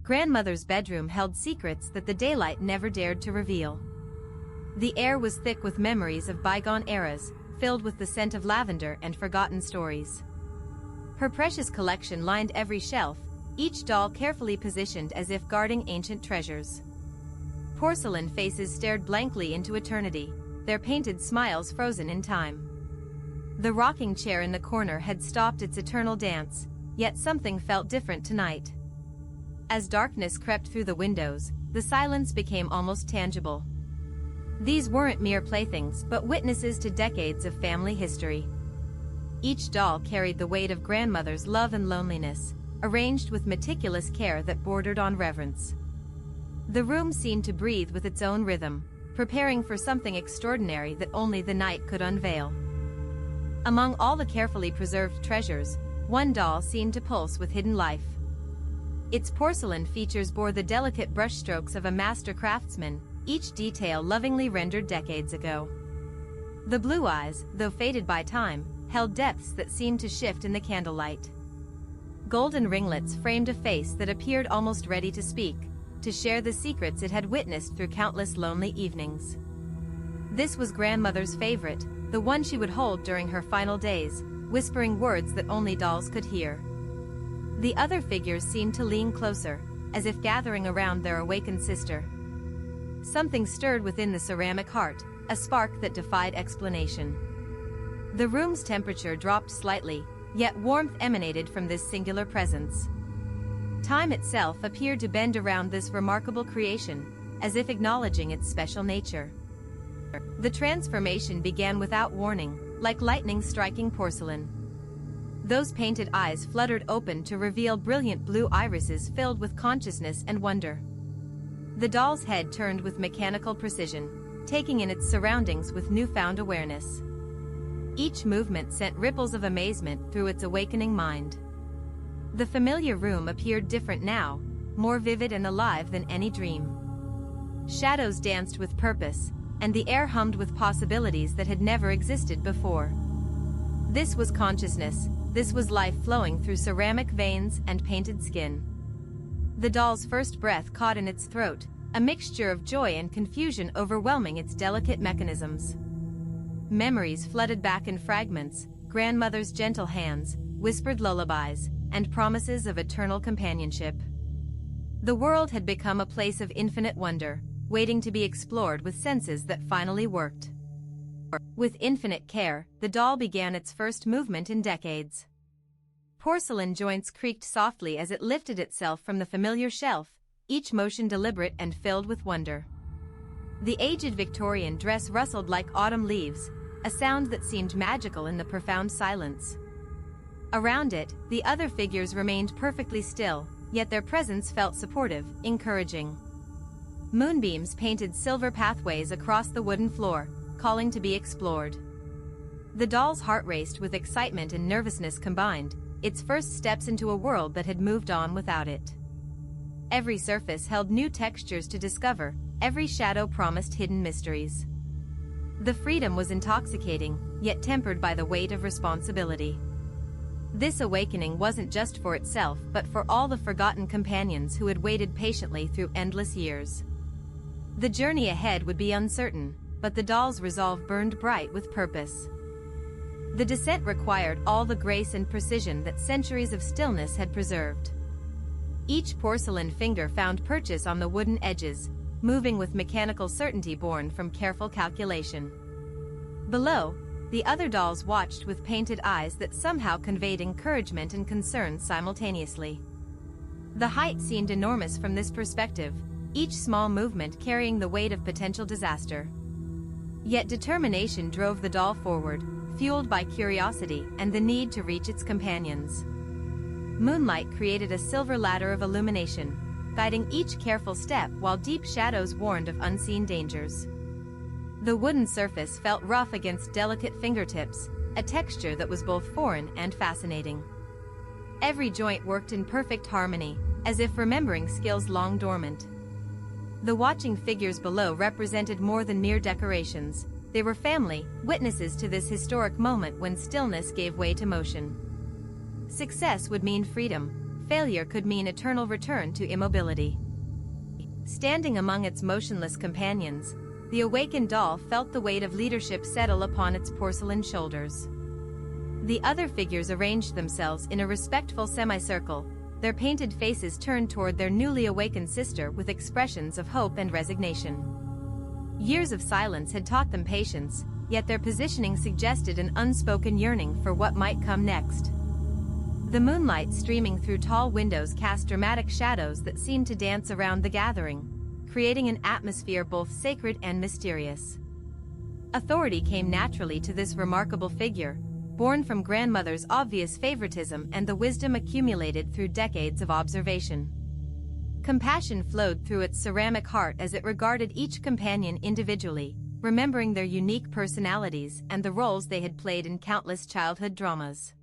Grandmother's bedroom held secrets that the daylight never dared to reveal. The air was thick with memories of bygone eras, filled with the scent of lavender and forgotten stories. Her precious collection lined every shelf, each doll carefully positioned as if guarding ancient treasures. Porcelain faces stared blankly into eternity, their painted smiles frozen in time. The rocking chair in the corner had stopped its eternal dance, yet something felt different tonight. As darkness crept through the windows, the silence became almost tangible. These weren't mere playthings but witnesses to decades of family history. Each doll carried the weight of grandmother's love and loneliness, arranged with meticulous care that bordered on reverence. The room seemed to breathe with its own rhythm, preparing for something extraordinary that only the night could unveil. Among all the carefully preserved treasures, one doll seemed to pulse with hidden life. Its porcelain features bore the delicate brushstrokes of a master craftsman, each detail lovingly rendered decades ago. The blue eyes, though faded by time, held depths that seemed to shift in the candlelight. Golden ringlets framed a face that appeared almost ready to speak, to share the secrets it had witnessed through countless lonely evenings. This was grandmother's favorite, the one she would hold during her final days, whispering words that only dolls could hear. The other figures seemed to lean closer, as if gathering around their awakened sister. Something stirred within the ceramic heart, a spark that defied explanation. The room's temperature dropped slightly, yet warmth emanated from this singular presence. Time itself appeared to bend around this remarkable creation, as if acknowledging its special nature. The transformation began without warning, like lightning striking porcelain. Those painted eyes fluttered open to reveal brilliant blue irises filled with consciousness and wonder. The doll's head turned with mechanical precision, taking in its surroundings with newfound awareness. Each movement sent ripples of amazement through its awakening mind. The familiar room appeared different now, more vivid and alive than any dream. Shadows danced with purpose, and the air hummed with possibilities that had never existed before. This was consciousness, this was life flowing through ceramic veins and painted skin. The doll's first breath caught in its throat, a mixture of joy and confusion overwhelming its delicate mechanisms. Memories flooded back in fragments, grandmother's gentle hands, whispered lullabies, and promises of eternal companionship. The world had become a place of infinite wonder, waiting to be explored with senses that finally worked. With infinite care, the doll began its first movement in decades. Porcelain joints creaked softly as it lifted itself from the familiar shelf, each motion deliberate and filled with wonder. The aged Victorian dress rustled like autumn leaves, a sound that seemed magical in the profound silence. Around it, the other figures remained perfectly still, yet their presence felt supportive, encouraging. Moonbeams painted silver pathways across the wooden floor, calling to be explored. The doll's heart raced with excitement and nervousness combined, its first steps into a world that had moved on without it. Every surface held new textures to discover, every shadow promised hidden mysteries. The freedom was intoxicating, yet tempered by the weight of responsibility. This awakening wasn't just for itself but for all the forgotten companions who had waited patiently through endless years. The journey ahead would be uncertain, but the doll's resolve burned bright with purpose. The descent required all the grace and precision that centuries of stillness had preserved. Each porcelain finger found purchase on the wooden edges, moving with mechanical certainty born from careful calculation. Below, the other dolls watched with painted eyes that somehow conveyed encouragement and concern simultaneously. The height seemed enormous from this perspective, each small movement carrying the weight of potential disaster. Yet determination drove the doll forward, fueled by curiosity and the need to reach its companions. Moonlight created a silver ladder of illumination, guiding each careful step while deep shadows warned of unseen dangers. The wooden surface felt rough against delicate fingertips, a texture that was both foreign and fascinating. Every joint worked in perfect harmony, as if remembering skills long dormant. The watching figures below represented more than mere decorations. They were family, witnesses to this historic moment when stillness gave way to motion. Success would mean freedom, failure could mean eternal return to immobility. Standing among its motionless companions, the awakened doll felt the weight of leadership settle upon its porcelain shoulders. The other figures arranged themselves in a respectful semicircle, their painted faces turned toward their newly awakened sister with expressions of hope and resignation. Years of silence had taught them patience, yet their positioning suggested an unspoken yearning for what might come next. The moonlight streaming through tall windows cast dramatic shadows that seemed to dance around the gathering, creating an atmosphere both sacred and mysterious. Authority came naturally to this remarkable figure, born from grandmother's obvious favoritism and the wisdom accumulated through decades of observation. Compassion flowed through its ceramic heart as it regarded each companion individually, remembering their unique personalities and the roles they had played in countless childhood dramas.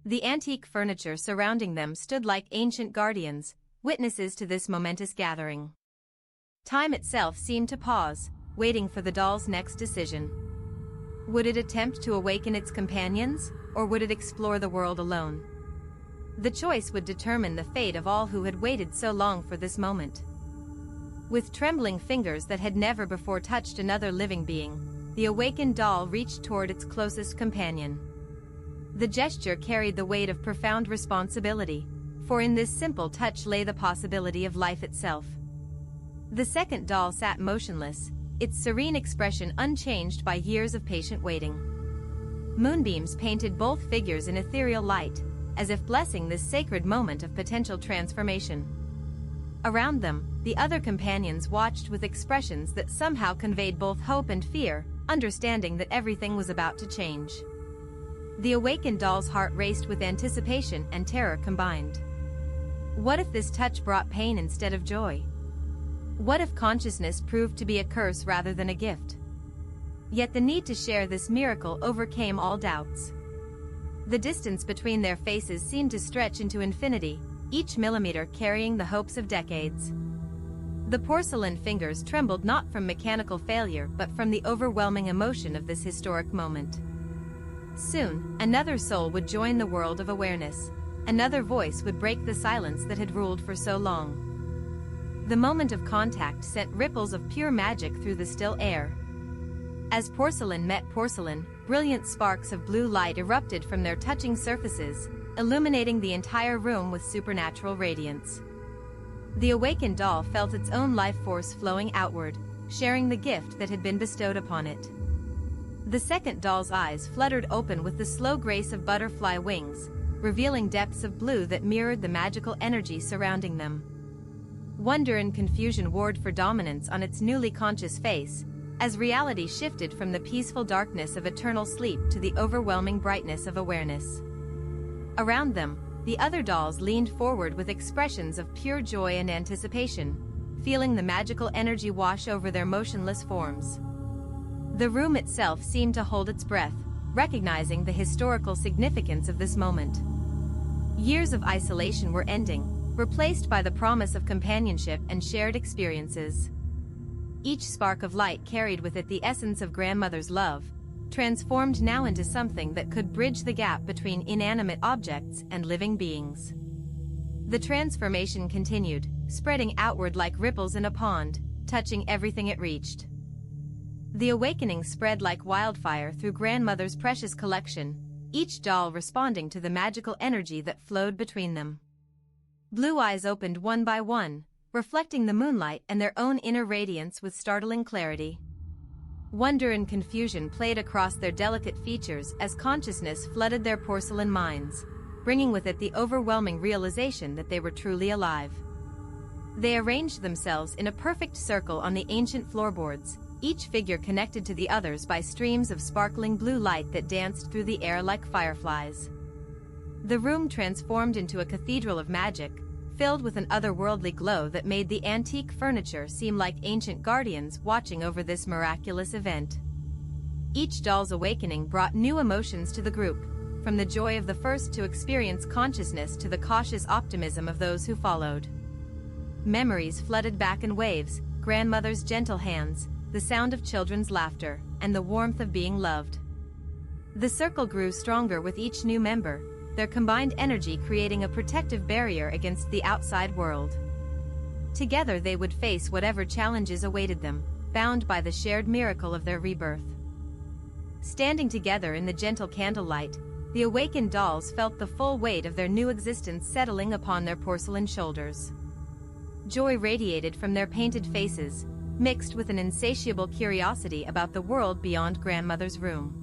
The antique furniture surrounding them stood like ancient guardians, witnesses to this momentous gathering. Time itself seemed to pause, waiting for the doll's next decision. Would it attempt to awaken its companions, or would it explore the world alone? The choice would determine the fate of all who had waited so long for this moment. With trembling fingers that had never before touched another living being, the awakened doll reached toward its closest companion. The gesture carried the weight of profound responsibility, for in this simple touch lay the possibility of life itself. The second doll sat motionless, its serene expression unchanged by years of patient waiting. Moonbeams painted both figures in ethereal light, as if blessing this sacred moment of potential transformation. Around them, the other companions watched with expressions that somehow conveyed both hope and fear, understanding that everything was about to change. The awakened doll's heart raced with anticipation and terror combined. What if this touch brought pain instead of joy? What if consciousness proved to be a curse rather than a gift? Yet the need to share this miracle overcame all doubts. The distance between their faces seemed to stretch into infinity, each millimeter carrying the hopes of decades. The porcelain fingers trembled not from mechanical failure but from the overwhelming emotion of this historic moment. Soon, another soul would join the world of awareness. Another voice would break the silence that had ruled for so long. The moment of contact sent ripples of pure magic through the still air. As porcelain met porcelain, brilliant sparks of blue light erupted from their touching surfaces, illuminating the entire room with supernatural radiance. The awakened doll felt its own life force flowing outward, sharing the gift that had been bestowed upon it. The second doll's eyes fluttered open with the slow grace of butterfly wings, revealing depths of blue that mirrored the magical energy surrounding them. Wonder and confusion warred for dominance on its newly conscious face, as reality shifted from the peaceful darkness of eternal sleep to the overwhelming brightness of awareness. Around them, the other dolls leaned forward with expressions of pure joy and anticipation, feeling the magical energy wash over their motionless forms. The room itself seemed to hold its breath, recognizing the historical significance of this moment. Years of isolation were ending, replaced by the promise of companionship and shared experiences. Each spark of light carried with it the essence of grandmother's love, transformed now into something that could bridge the gap between inanimate objects and living beings. The transformation continued, spreading outward like ripples in a pond, touching everything it reached. The awakening spread like wildfire through grandmother's precious collection, each doll responding to the magical energy that flowed between them. Blue eyes opened one by one, reflecting the moonlight and their own inner radiance with startling clarity. Wonder and confusion played across their delicate features as consciousness flooded their porcelain minds, bringing with it the overwhelming realization that they were truly alive. They arranged themselves in a perfect circle on the ancient floorboards, each figure connected to the others by streams of sparkling blue light that danced through the air like fireflies. The room transformed into a cathedral of magic, filled with an otherworldly glow that made the antique furniture seem like ancient guardians watching over this miraculous event. Each doll's awakening brought new emotions to the group, from the joy of the first to experience consciousness to the cautious optimism of those who followed. Memories flooded back in waves, grandmother's gentle hands, the sound of children's laughter, and the warmth of being loved. The circle grew stronger with each new member, their combined energy creating a protective barrier against the outside world. Together they would face whatever challenges awaited them, bound by the shared miracle of their rebirth. Standing together in the gentle candlelight, the awakened dolls felt the full weight of their new existence settling upon their porcelain shoulders. Joy radiated from their painted faces, mixed with an insatiable curiosity about the world beyond grandmother's room.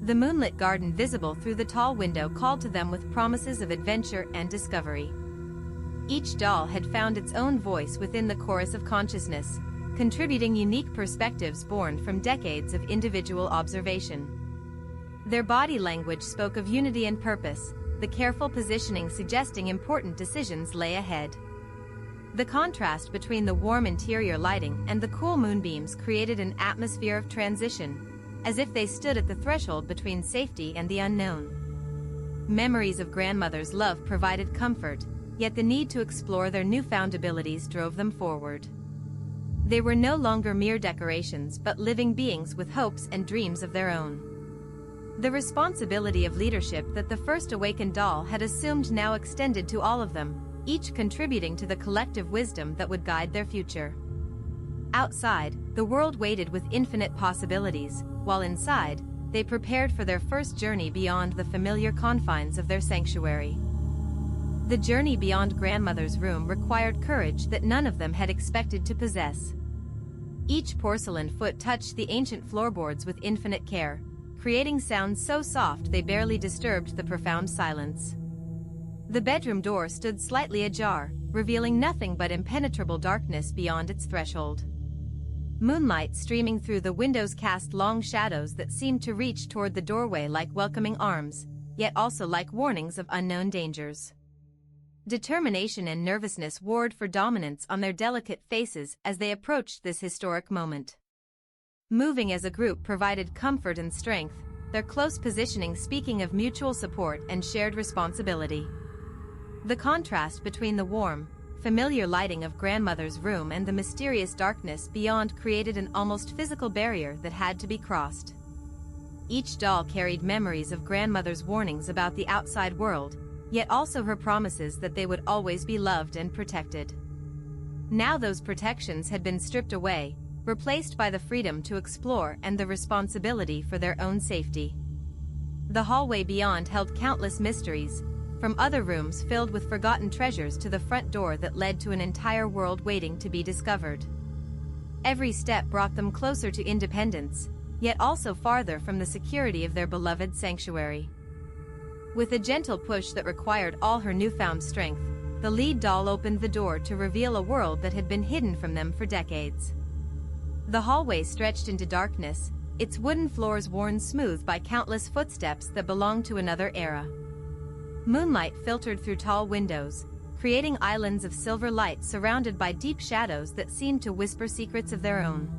The moonlit garden visible through the tall window called to them with promises of adventure and discovery. Each doll had found its own voice within the chorus of consciousness, contributing unique perspectives born from decades of individual observation. Their body language spoke of unity and purpose, the careful positioning suggesting important decisions lay ahead. The contrast between the warm interior lighting and the cool moonbeams created an atmosphere of transition, as if they stood at the threshold between safety and the unknown. Memories of grandmother's love provided comfort, yet the need to explore their newfound abilities drove them forward. They were no longer mere decorations but living beings with hopes and dreams of their own. The responsibility of leadership that the first awakened doll had assumed now extended to all of them, each contributing to the collective wisdom that would guide their future. Outside, the world waited with infinite possibilities, while inside, they prepared for their first journey beyond the familiar confines of their sanctuary. The journey beyond grandmother's room required courage that none of them had expected to possess. Each porcelain foot touched the ancient floorboards with infinite care, creating sounds so soft they barely disturbed the profound silence. The bedroom door stood slightly ajar, revealing nothing but impenetrable darkness beyond its threshold. Moonlight streaming through the windows cast long shadows that seemed to reach toward the doorway like welcoming arms, yet also like warnings of unknown dangers. Determination and nervousness warred for dominance on their delicate faces as they approached this historic moment. Moving as a group provided comfort and strength, their close positioning speaking of mutual support and shared responsibility. The contrast between the warm, familiar lighting of grandmother's room and the mysterious darkness beyond created an almost physical barrier that had to be crossed. Each doll carried memories of grandmother's warnings about the outside world, yet also her promises that they would always be loved and protected. Now those protections had been stripped away, replaced by the freedom to explore and the responsibility for their own safety. The hallway beyond held countless mysteries, from other rooms filled with forgotten treasures to the front door that led to an entire world waiting to be discovered. Every step brought them closer to independence, yet also farther from the security of their beloved sanctuary. With a gentle push that required all her newfound strength, the lead doll opened the door to reveal a world that had been hidden from them for decades. The hallway stretched into darkness, its wooden floors worn smooth by countless footsteps that belonged to another era. Moonlight filtered through tall windows, creating islands of silver light surrounded by deep shadows that seemed to whisper secrets of their own.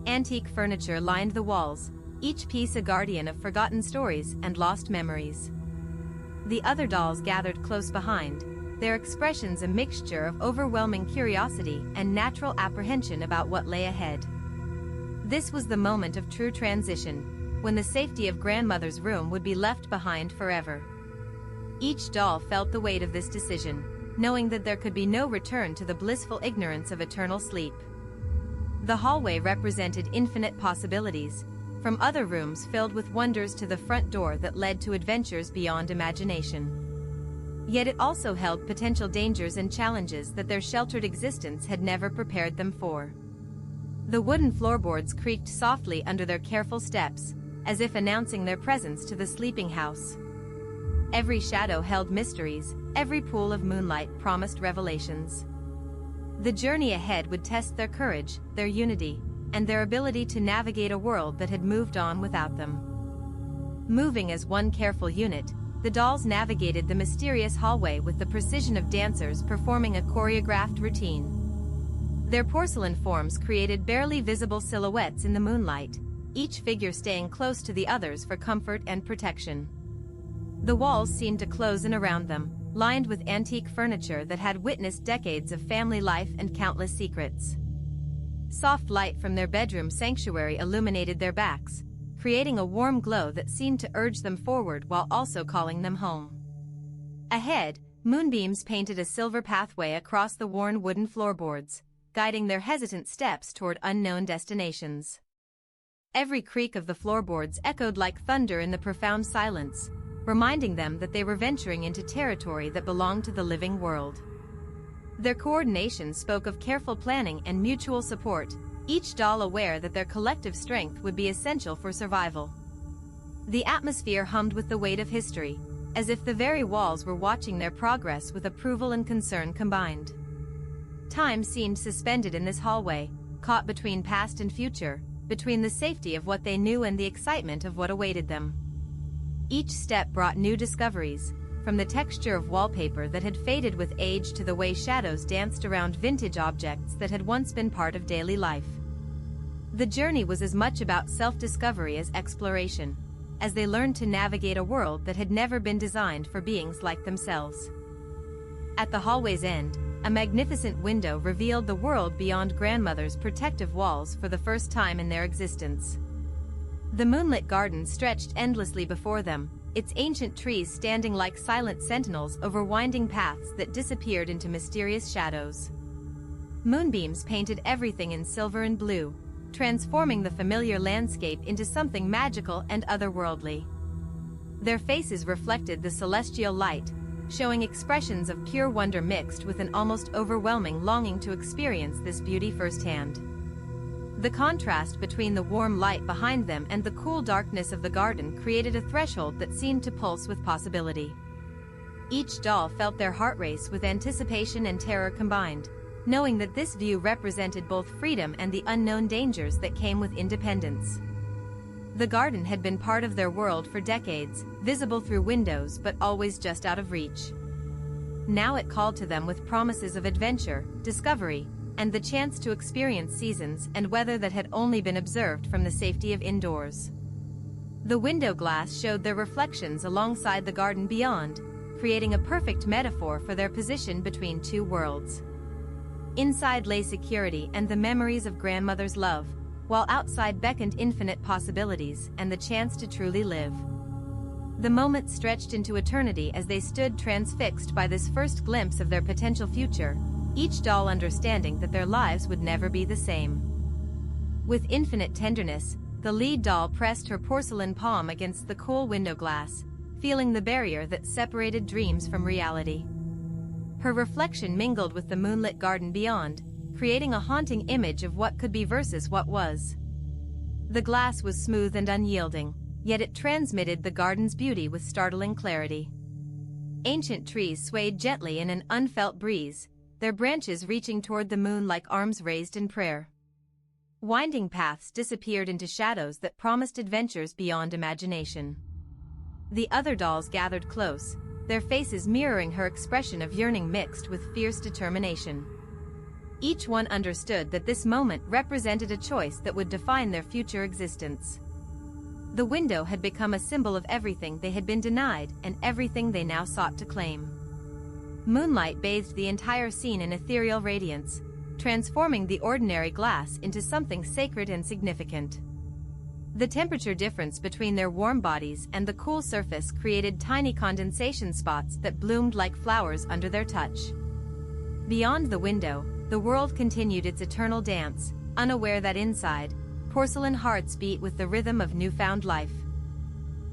Antique furniture lined the walls, each piece a guardian of forgotten stories and lost memories. The other dolls gathered close behind, their expressions a mixture of overwhelming curiosity and natural apprehension about what lay ahead. This was the moment of true transition, when the safety of grandmother's room would be left behind forever. Each doll felt the weight of this decision, knowing that there could be no return to the blissful ignorance of eternal sleep. The hallway represented infinite possibilities, from other rooms filled with wonders to the front door that led to adventures beyond imagination. Yet it also held potential dangers and challenges that their sheltered existence had never prepared them for. The wooden floorboards creaked softly under their careful steps, as if announcing their presence to the sleeping house. Every shadow held mysteries, every pool of moonlight promised revelations. The journey ahead would test their courage, their unity, and their ability to navigate a world that had moved on without them. Moving as one careful unit, the dolls navigated the mysterious hallway with the precision of dancers performing a choreographed routine. Their porcelain forms created barely visible silhouettes in the moonlight, each figure staying close to the others for comfort and protection. The walls seemed to close in around them, lined with antique furniture that had witnessed decades of family life and countless secrets. Soft light from their bedroom sanctuary illuminated their backs, creating a warm glow that seemed to urge them forward while also calling them home. Ahead, moonbeams painted a silver pathway across the worn wooden floorboards, guiding their hesitant steps toward unknown destinations. Every creak of the floorboards echoed like thunder in the profound silence, reminding them that they were venturing into territory that belonged to the living world. Their coordination spoke of careful planning and mutual support, each doll aware that their collective strength would be essential for survival. The atmosphere hummed with the weight of history, as if the very walls were watching their progress with approval and concern combined. Time seemed suspended in this hallway, caught between past and future, between the safety of what they knew and the excitement of what awaited them. Each step brought new discoveries, from the texture of wallpaper that had faded with age to the way shadows danced around vintage objects that had once been part of daily life. The journey was as much about self-discovery as exploration, as they learned to navigate a world that had never been designed for beings like themselves. At the hallway's end, a magnificent window revealed the world beyond grandmother's protective walls for the first time in their existence. The moonlit garden stretched endlessly before them, its ancient trees standing like silent sentinels over winding paths that disappeared into mysterious shadows. Moonbeams painted everything in silver and blue, transforming the familiar landscape into something magical and otherworldly. Their faces reflected the celestial light, showing expressions of pure wonder mixed with an almost overwhelming longing to experience this beauty firsthand. The contrast between the warm light behind them and the cool darkness of the garden created a threshold that seemed to pulse with possibility. Each doll felt their heart race with anticipation and terror combined, knowing that this view represented both freedom and the unknown dangers that came with independence. The garden had been part of their world for decades, visible through windows but always just out of reach. Now it called to them with promises of adventure, discovery, and the chance to experience seasons and weather that had only been observed from the safety of indoors. The window glass showed their reflections alongside the garden beyond, creating a perfect metaphor for their position between two worlds. Inside lay security and the memories of grandmother's love, while outside beckoned infinite possibilities and the chance to truly live. The moment stretched into eternity as they stood transfixed by this first glimpse of their potential future, each doll understanding that their lives would never be the same. With infinite tenderness, the lead doll pressed her porcelain palm against the cool window glass, feeling the barrier that separated dreams from reality. Her reflection mingled with the moonlit garden beyond, creating a haunting image of what could be versus what was. The glass was smooth and unyielding, yet it transmitted the garden's beauty with startling clarity. Ancient trees swayed gently in an unfelt breeze, their branches reaching toward the moon like arms raised in prayer. Winding paths disappeared into shadows that promised adventures beyond imagination. The other dolls gathered close, their faces mirroring her expression of yearning mixed with fierce determination. Each one understood that this moment represented a choice that would define their future existence. The window had become a symbol of everything they had been denied and everything they now sought to claim. Moonlight bathed the entire scene in ethereal radiance, transforming the ordinary glass into something sacred and significant. The temperature difference between their warm bodies and the cool surface created tiny condensation spots that bloomed like flowers under their touch. Beyond the window, the world continued its eternal dance, unaware that inside, porcelain hearts beat with the rhythm of newfound life.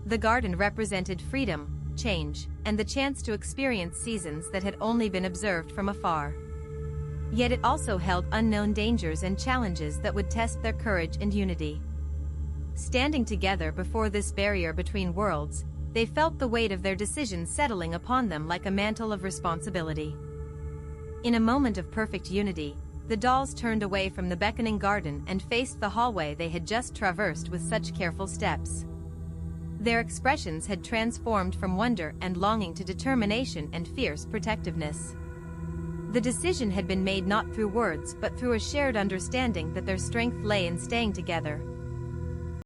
The garden represented freedom, change, and the chance to experience seasons that had only been observed from afar. Yet it also held unknown dangers and challenges that would test their courage and unity. Standing together before this barrier between worlds, they felt the weight of their decisions settling upon them like a mantle of responsibility. In a moment of perfect unity, the dolls turned away from the beckoning garden and faced the hallway they had just traversed with such careful steps. Their expressions had transformed from wonder and longing to determination and fierce protectiveness. The decision had been made not through words but through a shared understanding that their strength lay in staying together,